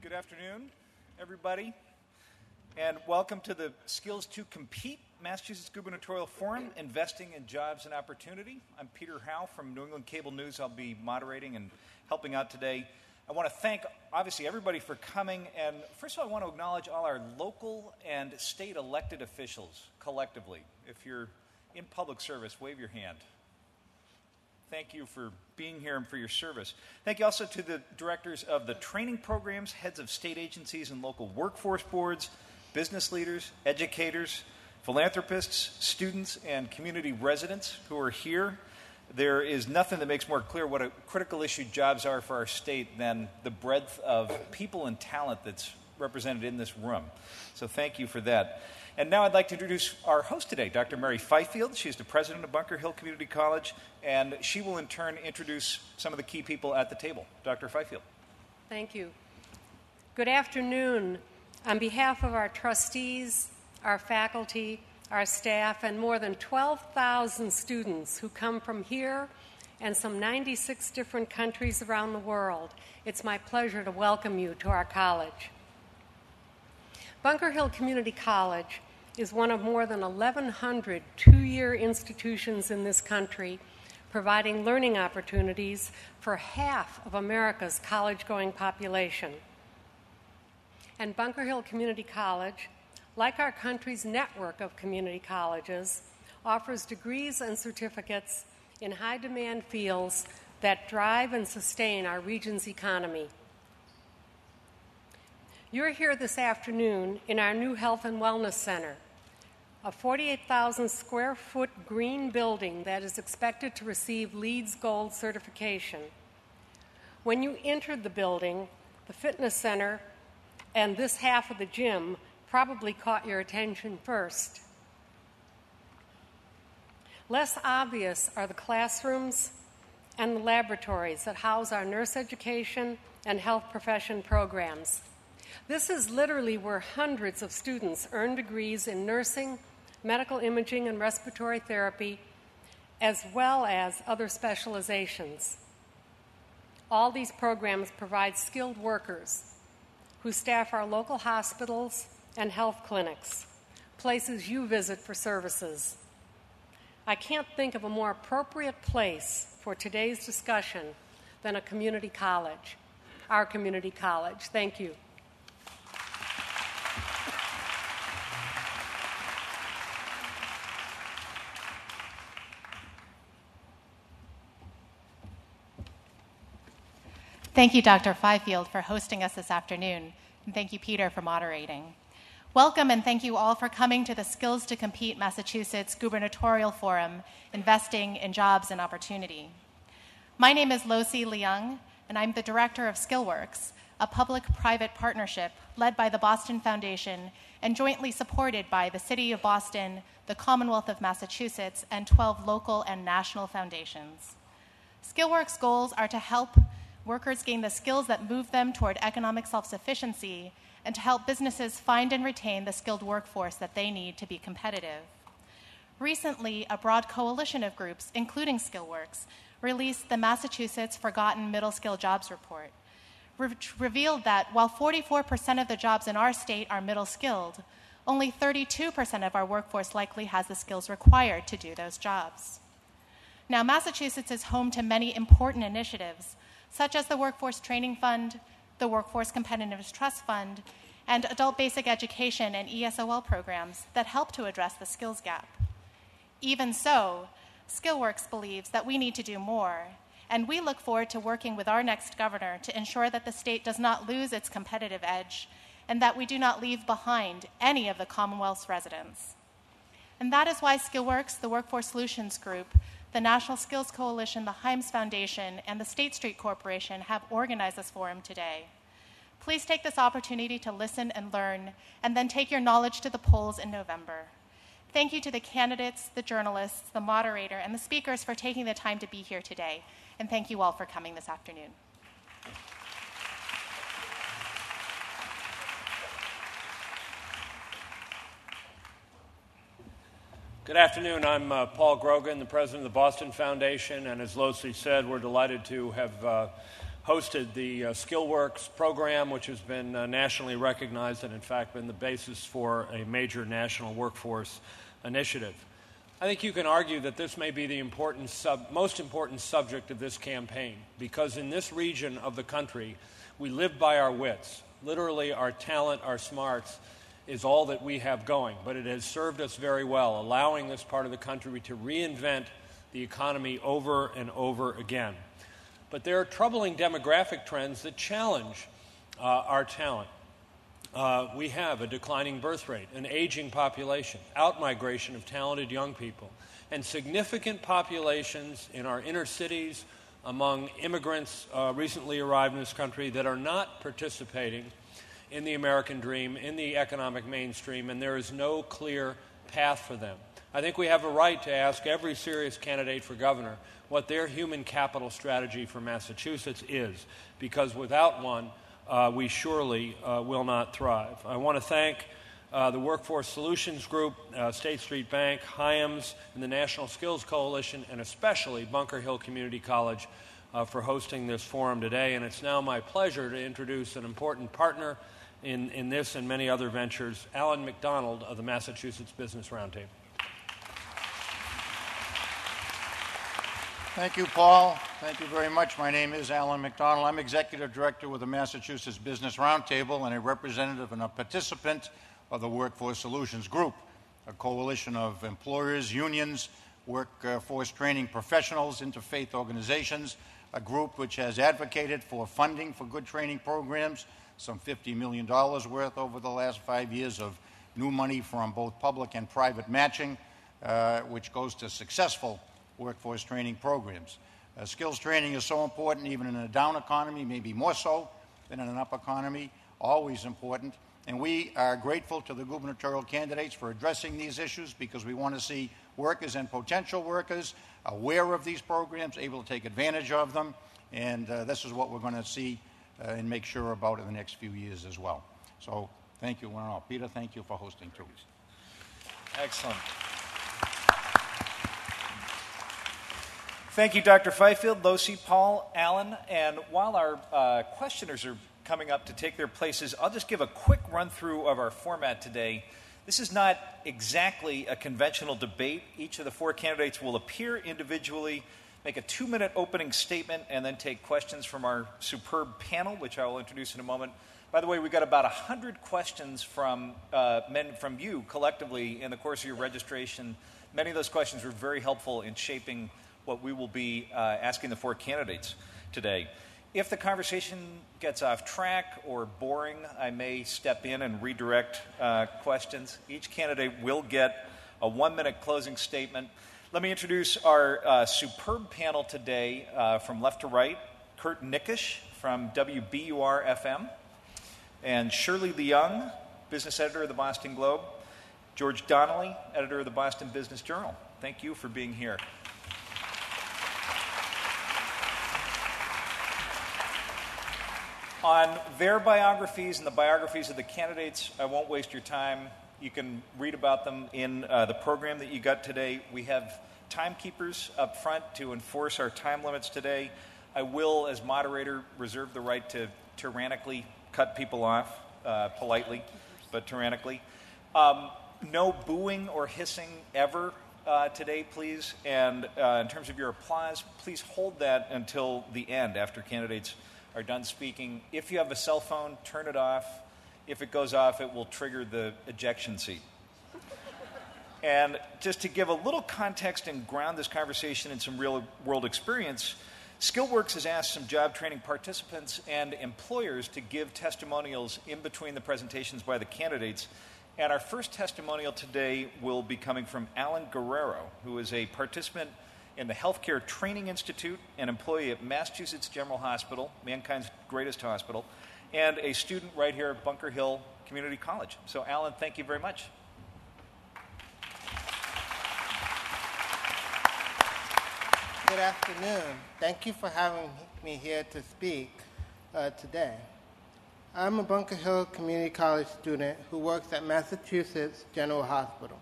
Good afternoon, everybody, and welcome to the Skills2Compete Massachusetts Gubernatorial Forum, Investing in Jobs and Opportunity. I'm Peter Howe from New England Cable News. I'll be moderating and helping out today. I want to thank, obviously, everybody for coming, and first of all, I want to acknowledge all our local and state elected officials collectively. If you're in public service, wave your hand. Thank you for being here and for your service. Thank you also to the directors of the training programs, heads of state agencies and local workforce boards, business leaders, educators, philanthropists, students, and community residents who are here. There is nothing that makes more clear what a critical issue jobs are for our state than the breadth of people and talent that's represented in this room. So thank you for that. And now I'd like to introduce our host today, Dr. Mary Fifield. She's the president of Bunker Hill Community College, and she will in turn introduce some of the key people at the table. Dr. Fifield. Thank you. Good afternoon. On behalf of our trustees, our faculty, our staff, and more than 12,000 students who come from here and some 96 different countries around the world, it's my pleasure to welcome you to our college. Bunker Hill Community College is one of more than 1,100 two-year institutions in this country, providing learning opportunities for half of America's college-going population. And Bunker Hill Community College, like our country's network of community colleges, offers degrees and certificates in high-demand fields that drive and sustain our region's economy. You're here this afternoon in our new Health and Wellness Center, a 48,000 square foot green building that is expected to receive LEED's Gold certification. When you entered the building, the fitness center and this half of the gym probably caught your attention first. Less obvious are the classrooms and the laboratories that house our nurse education and health profession programs. This is literally where hundreds of students earn degrees in nursing, medical imaging, and respiratory therapy, as well as other specializations. All these programs provide skilled workers who staff our local hospitals and health clinics, places you visit for services. I can't think of a more appropriate place for today's discussion than a community college, our community college. Thank you. Thank you, Dr. Fifield, for hosting us this afternoon, and thank you, Peter, for moderating. Welcome, and thank you all for coming to the Skills2Compete Massachusetts Gubernatorial Forum, Investing in Jobs and Opportunity. My name is Loh-Sze, and I'm the director of SkillWorks, a public-private partnership led by the Boston Foundation and jointly supported by the City of Boston, the Commonwealth of Massachusetts, and 12 local and national foundations. SkillWorks' goals are to help workers gain the skills that move them toward economic self-sufficiency and to help businesses find and retain the skilled workforce that they need to be competitive. Recently, a broad coalition of groups, including SkillWorks, released the Massachusetts Forgotten Middle Skill Jobs Report, which revealed that while 44% of the jobs in our state are middle skilled, only 32% of our workforce likely has the skills required to do those jobs. Now, Massachusetts is home to many important initiatives, such as the Workforce Training Fund, the Workforce Competitiveness Trust Fund, and adult basic education and ESOL programs that help to address the skills gap. Even so, SkillWorks believes that we need to do more, and we look forward to working with our next governor to ensure that the state does not lose its competitive edge and that we do not leave behind any of the Commonwealth's residents. And that is why SkillWorks, the Workforce Solutions Group, the National Skills Coalition, the Himes Foundation, and the State Street Corporation have organized this forum today. Please take this opportunity to listen and learn, and then take your knowledge to the polls in November. Thank you to the candidates, the journalists, the moderator, and the speakers for taking the time to be here today. And thank you all for coming this afternoon. Good afternoon. I'm Paul Grogan, the president of the Boston Foundation, and as Loh-Sze said, we're delighted to have hosted the SkillWorks program, which has been nationally recognized and, in fact, been the basis for a major national workforce initiative. I think you can argue that this may be the most important subject of this campaign, because in this region of the country, we live by our wits. Literally, our talent, our smarts, is all that we have going, but it has served us very well, allowing this part of the country to reinvent the economy over and over again. But there are troubling demographic trends that challenge our talent. We have a declining birth rate, an aging population, outmigration of talented young people, and significant populations in our inner cities among immigrants recently arrived in this country that are not participating in the American dream, in the economic mainstream, and there is no clear path for them. I think we have a right to ask every serious candidate for governor what their human capital strategy for Massachusetts is, because without one, we surely will not thrive. I want to thank the Workforce Solutions Group, State Street Bank, Hyams, and the National Skills Coalition, and especially Bunker Hill Community College for hosting this forum today. And it's now my pleasure to introduce an important partner in this and many other ventures, Alan Macdonald of the Massachusetts Business Roundtable. Thank you, Paul. Thank you very much. My name is Alan Macdonald. I'm Executive Director with the Massachusetts Business Roundtable and a representative and a participant of the Workforce Solutions Group, a coalition of employers, unions, workforce training professionals, interfaith organizations, a group which has advocated for funding for good training programs, some $50 million worth over the last 5 years of new money from both public and private matching, which goes to successful workforce training programs. Skills training is so important, even in a down economy, maybe more so than in an up economy, always important. And we are grateful to the gubernatorial candidates for addressing these issues, because we want to see workers and potential workers aware of these programs, able to take advantage of them. And this is what we're going to see and make sure about in the next few years as well. So thank you, one and all. Peter, thank you for hosting too. Excellent. Thank you, Dr. Fifield, Loh-Sze, Paul, Alan. And while our questioners are coming up to take their places, I'll just give a quick run-through of our format today. This is not exactly a conventional debate. Each of the four candidates will appear individually, make a 2-minute opening statement, and then take questions from our superb panel, which I will introduce in a moment. By the way, we got about 100 questions from you collectively in the course of your registration. Many of those questions were very helpful in shaping what we will be asking the four candidates today. If the conversation gets off track or boring, I may step in and redirect questions. Each candidate will get a 1-minute closing statement. Let me introduce our superb panel today from left to right. Kurt Nickish from WBUR-FM, and Shirley Leung, business editor of the Boston Globe. George Donnelly, editor of the Boston Business Journal. Thank you for being here. On their biographies and the biographies of the candidates, I won't waste your time. You can read about them in the program that you got today. We have timekeepers up front to enforce our time limits today. I will, as moderator, reserve the right to tyrannically cut people off, politely, but tyrannically. No booing or hissing ever today, please. And in terms of your applause, please hold that until the end, after candidates are done speaking. If you have a cell phone, turn it off. If it goes off, it will trigger the ejection seat. And just to give a little context and ground this conversation in some real-world experience, SkillWorks has asked some job training participants and employers to give testimonials in between the presentations by the candidates. And our first testimonial today will be coming from Alan Guerrero, who is a participant in the Healthcare Training Institute, an employee at Massachusetts General Hospital, mankind's greatest hospital, and a student right here at Bunker Hill Community College. So, Alan, thank you very much. Good afternoon. Thank you for having me here to speak today. I'm a Bunker Hill Community College student who works at Massachusetts General Hospital.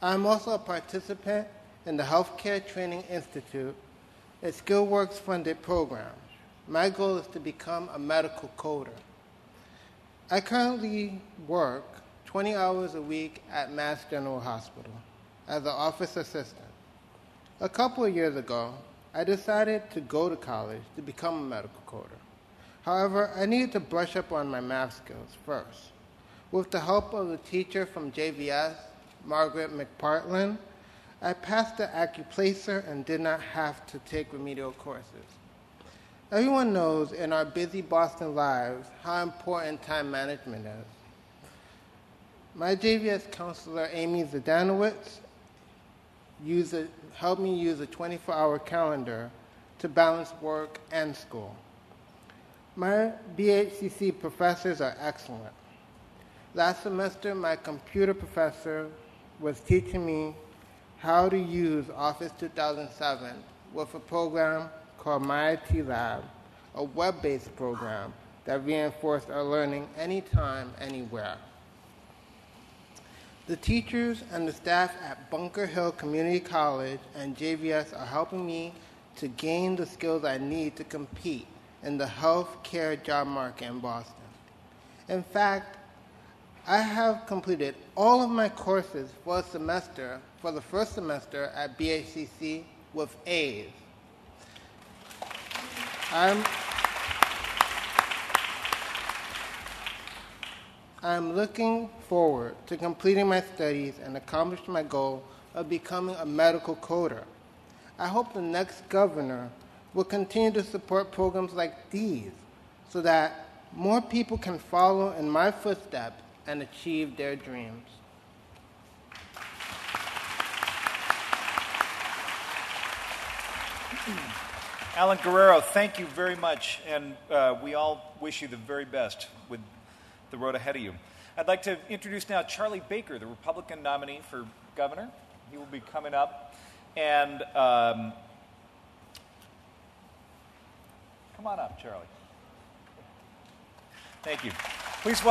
I'm also a participant in the Healthcare Training Institute, a SkillWorks funded program. my goal is to become a medical coder. I currently work 20 hours a week at Mass General Hospital as an office assistant. A couple of years ago, I decided to go to college to become a medical coder. However, I needed to brush up on my math skills first. With the help of the teacher from JVS, Margaret McPartland, I passed the Accuplacer and did not have to take remedial courses. Everyone knows in our busy Boston lives how important time management is. My JVS counselor, Amy Zdanowicz, helped me use a 24-hour calendar to balance work and school. My BHCC professors are excellent. Last semester, my computer professor was teaching me how to use Office 2007 with a program called My IT Lab, a web-based program that reinforced our learning anytime, anywhere. The teachers and the staff at Bunker Hill Community College and JVS are helping me to gain the skills I need to compete in the healthcare job market in Boston. In fact, I have completed all of my courses for the first semester at BHCC with A's. I'm looking forward to completing my studies and accomplishing my goal of becoming a medical coder. I hope the next governor will continue to support programs like these so that more people can follow in my footsteps and achieve their dreams. Alan Guerrero, thank you very much, and we all wish you the very best with the road ahead of you. I'd like to introduce now Charlie Baker, the Republican nominee for governor. He will be coming up, and come on up, Charlie. Thank you. Please welcome